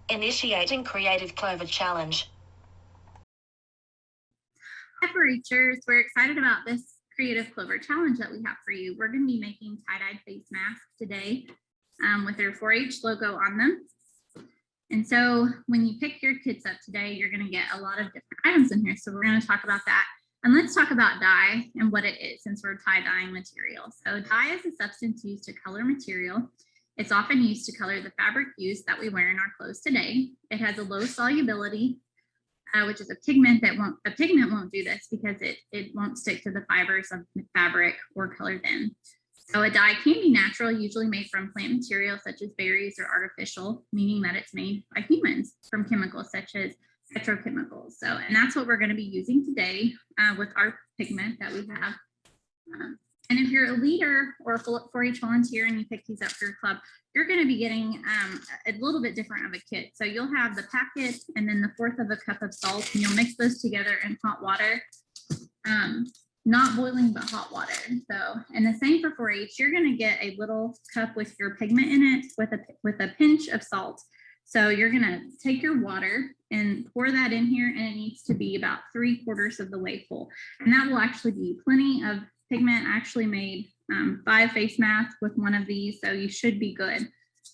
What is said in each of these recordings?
Initiating Creative Clover Challenge. Hi, 4-Hers. We're excited about this Creative Clover Challenge that we have for you. We're going to be making tie-dyed face masks today with their 4-H logo on them. And so when you pick your kits up today, you're going to get a lot of different items in here. So we're going to talk about that. And let's talk about dye and what it is, since we're tie-dyeing material. So dye is a substance used to color material. It's often used to color the fabric used that we wear in our clothes today. It has a low solubility, which is a pigment won't do this because it won't stick to the fibers of the fabric or color them. So a dye can be natural, usually made from plant material such as berries, or artificial, meaning that it's made by humans from chemicals such as petrochemicals. So, and that's what we're going to be using today with our pigment that we have. And if you're a leader or a 4-H volunteer and you pick these up for your club, you're going to be getting a little bit different of a kit. So you'll have the packet and then the 1/4 of a cup of salt, and you'll mix those together in hot water, not boiling, but hot water. So, and the same for 4-H, you're going to get a little cup with your pigment in it with a pinch of salt. So you're going to take your water and pour that in here, and it needs to be about 3/4 of the way full. And that will actually be plenty of pigment. I actually made 5 face masks with one of these, so you should be good.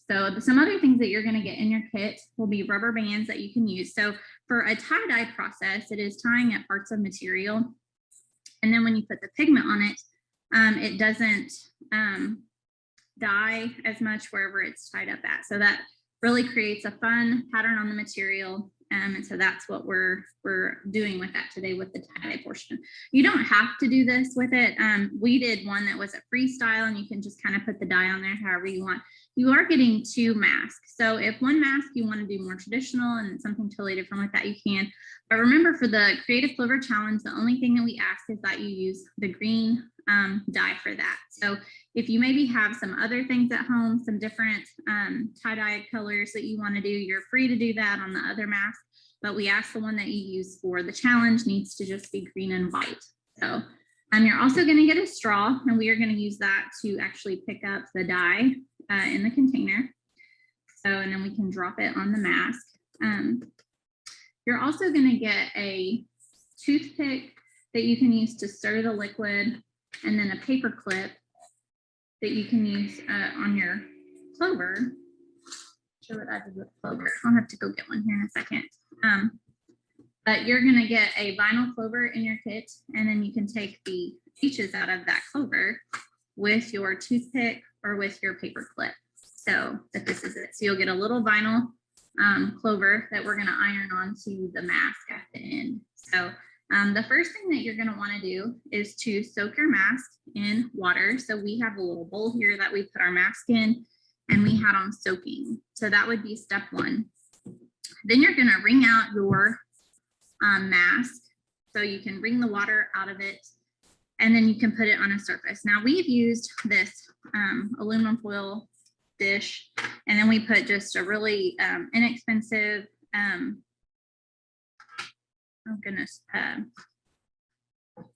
So some other things that you're going to get in your kit will be rubber bands that you can use. So for a tie-dye process, it is tying at parts of material. And then when you put the pigment on it, it doesn't dye as much wherever it's tied up at. So that really creates a fun pattern on the material. And so that's what we're doing with that today with the tie-dye portion. You don't have to do this with it. We did one that was a freestyle, and you can just kind of put the dye on there however you want. You are getting 2 masks. So if one mask you want to do more traditional and something totally different like that, you can. But remember, for the Creative Clover Challenge, the only thing that we ask is that you use the green dye for that. So if you maybe have some other things at home, some different tie-dye colors that you want to do, you're free to do that on the other mask. But we ask the one that you use for the challenge needs to just be green and white. So you're also going to get a straw, and we are going to use that to actually pick up the dye in the container. So, and then we can drop it on the mask. You're also going to get a toothpick that you can use to stir the liquid, and then a paper clip that you can use on your Clover. Show what I did with Clover. I'll have to go get one here in a second. But you're going to get a vinyl Clover in your kit, and then you can take the H's out of that Clover with your toothpick or with your paper clip. So that this is it. So you'll get a little vinyl Clover that we're going to iron onto the mask at the end. So the first thing that you're going to want to do is to soak your mask in water. So we have a little bowl here that we put our mask in, and we had them soaking. So that would be step 1. Then you're going to wring out your mask. So you can wring the water out of it, and then you can put it on a surface. Now we've used this aluminum foil dish, and then we put just a really inexpensive,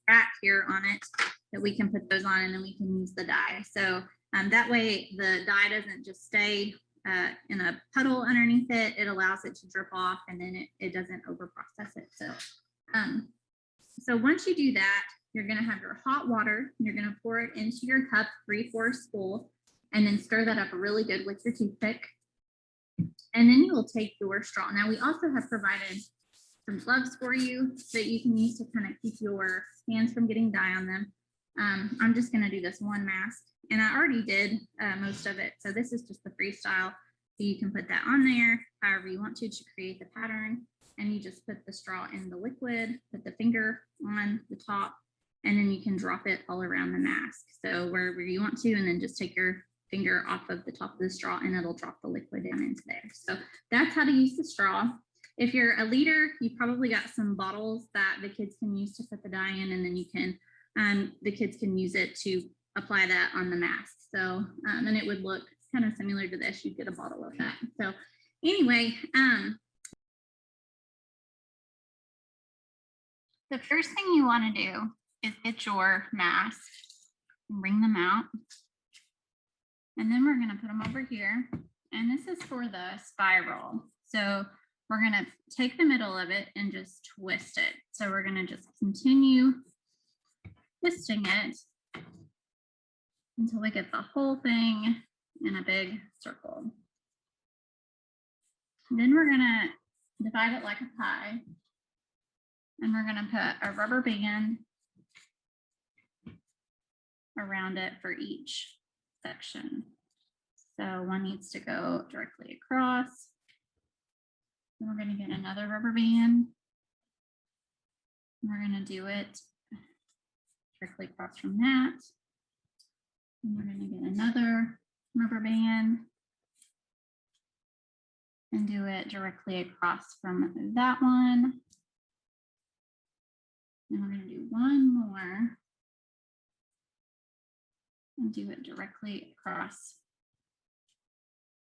rack here on it that we can put those on, and then we can use the dye. So that way the dye doesn't just stay in a puddle underneath it. It allows it to drip off, and then it doesn't over process it. So once you do that, you're going to have your hot water. You're going to pour it into your cup 3/4 full, and then stir that up really good with your toothpick. And then you will take your straw. Now we also have provided some gloves for you that you can use to kind of keep your hands from getting dye on them. I'm just going to do this one mask, and I already did most of it. So this is just the freestyle. So you can put that on there however you want to create the pattern, and you just put the straw in the liquid, put the finger on the top, and then you can drop it all around the mask. So wherever you want to, and then just take your finger off of the top of the straw, and it'll drop the liquid in into there. So that's how to use the straw. If you're a leader, you probably got some bottles that the kids can use to put the dye in, and then you can, the kids can use it to apply that on the mask. So, and it would look kind of similar to this. You'd get a bottle of that. So anyway, the first thing you want to do is get your mask and bring them out. And then we're going to put them over here. And this is for the spiral. So we're going to take the middle of it and just twist it. So we're going to just continue twisting it until we get the whole thing in a big circle. And then we're going to divide it like a pie. And we're going to put a rubber band around it for each section. So one needs to go directly across. And we're going to get another rubber band. And we're going to do it directly across from that. And we're going to get another rubber band and do it directly across from that one. And we're going to do one more and do it directly across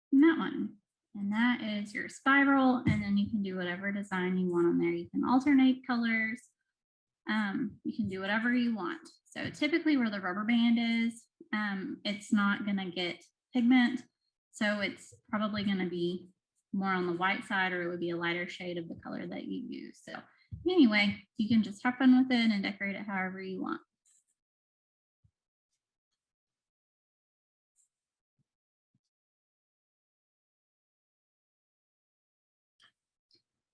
from that one. And that is your spiral. And then you can do whatever design you want on there. You can alternate colors. You can do whatever you want. So typically where the rubber band is, it's not going to get pigment. So it's probably going to be more on the white side, or it would be a lighter shade of the color that you use. So anyway, you can just have fun with it and decorate it however you want.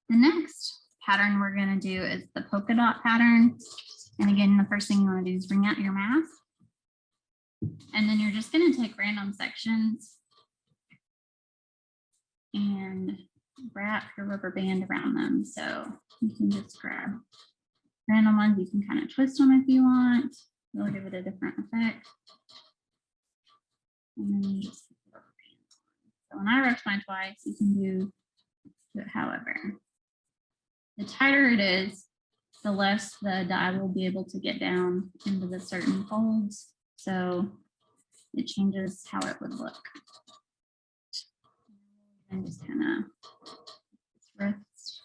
The next pattern we're going to do is the polka dot pattern. And again, the first thing you want to do is bring out your mask. And then you're just going to take random sections and wrap your rubber band around them. So you can just grab random ones. You can kind of twist them if you want. It'll give it a different effect. And then you just put the rubber band on. So when I wrapped mine twice, you can do it however. The tighter it is, the less the die will be able to get down into the certain folds. So it changes how it would look. And just kind of wrist.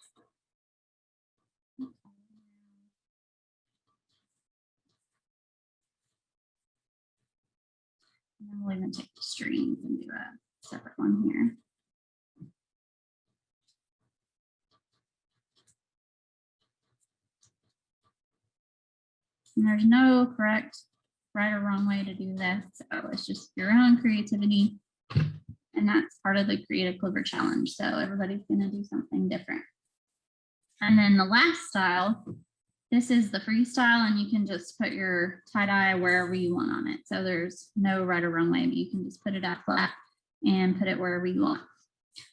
And then we'll even take the strings and do a separate one here. And there's no correct right or wrong way to do this. So it's just your own creativity. And that's part of the Creative Clover Challenge. So everybody's going to do something different. And then the last style, this is the freestyle, and you can just put your tie-dye wherever you want on it. So there's no right or wrong way, but you can just put it out flat and put it wherever you want.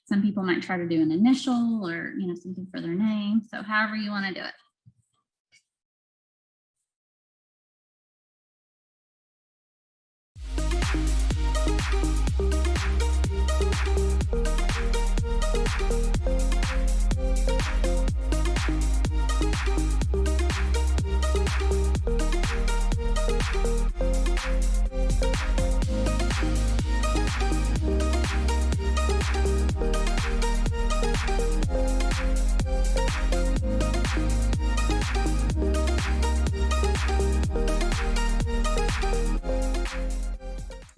Some people might try to do an initial or, you know, something for their name. So however you want to do it.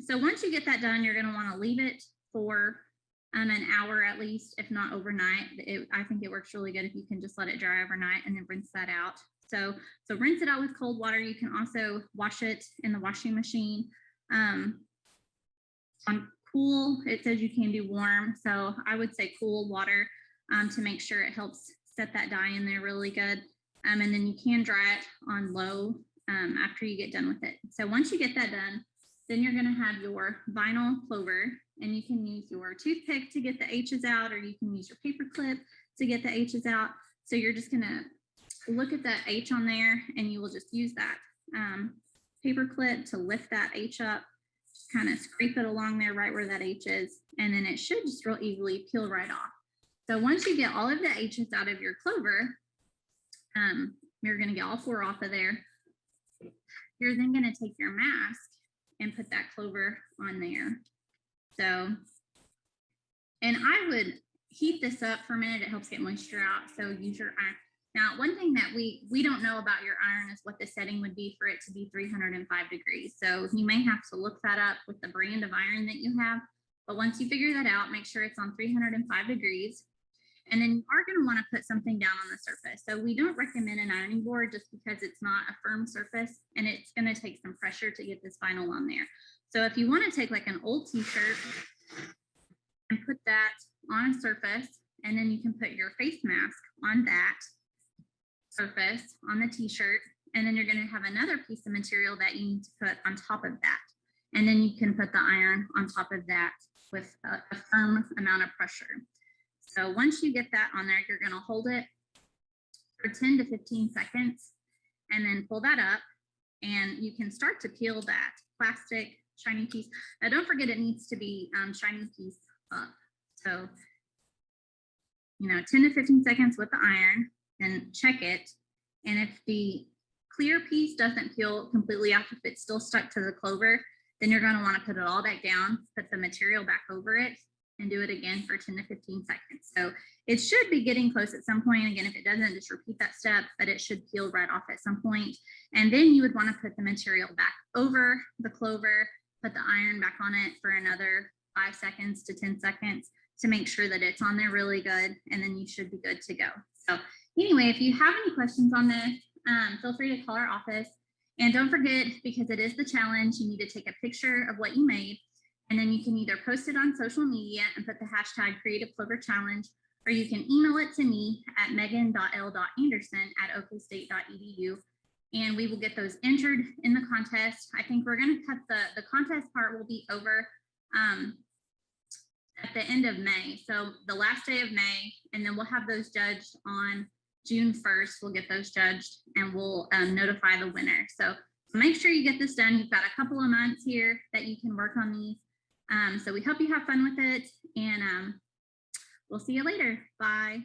So once you get that done, you're going to want to leave it for an hour at least, if not overnight. I think it works really good if you can just let it dry overnight and then rinse that out. So rinse it out with cold water. You can also wash it in the washing machine. On cool, it says you can do warm. So I would say cool water to make sure it helps set that dye in there really good. And then you can dry it on low after you get done with it. So once you get that done, then you're going to have your vinyl clover, and you can use your toothpick to get the H's out, or you can use your paper clip to get the H's out. So you're just going to look at that H on there, and you will just use that paper clip to lift that H up, just kind of scrape it along there right where that H is, and then it should just real easily peel right off. So once you get all of the H's out of your clover, you're going to get all 4 off of there. You're then going to take your mask and put that clover on there. So, and I would heat this up for a minute. It helps get moisture out. So use your iron. Now, one thing that we don't know about your iron is what the setting would be for it to be 305 degrees. So you may have to look that up with the brand of iron that you have. But once you figure that out, make sure it's on 305 degrees. And then you are going to want to put something down on the surface. So we don't recommend an ironing board just because it's not a firm surface and it's going to take some pressure to get this vinyl on there. So if you want to take like an old t-shirt and put that on a surface, and then you can put your face mask on that surface on the t-shirt, and then you're going to have another piece of material that you need to put on top of that. And then you can put the iron on top of that with a firm amount of pressure. So once you get that on there, you're going to hold it for 10 to 15 seconds and then pull that up, and you can start to peel that plastic shiny piece. Now don't forget it needs to be shiny piece up. So, 10 to 15 seconds with the iron and check it. And if the clear piece doesn't peel completely off, if it's still stuck to the clover, then you're going to want to put it all back down, put the material back over it, and do it again for 10 to 15 seconds. So it should be getting close at some point. Again, if it doesn't, just repeat that step, but it should peel right off at some point. And then you would want to put the material back over the clover, put the iron back on it for another 5 seconds to 10 seconds to make sure that it's on there really good, and then you should be good to go. So anyway, if you have any questions on this, feel free to call our office. And don't forget, because it is the challenge, you need to take a picture of what you made, and then you can either post it on social media and put the hashtag Creative Clover Challenge, or you can email it to me at megan.l.anderson@okstate.edu, and we will get those entered in the contest. I think we're going to cut the contest part will be over at the end of May. So the last day of May, and then we'll have those judged on June 1st. We'll get those judged and we'll notify the winner. So make sure you get this done. You've got a couple of months here that you can work on these. So we hope you have fun with it, and we'll see you later. Bye.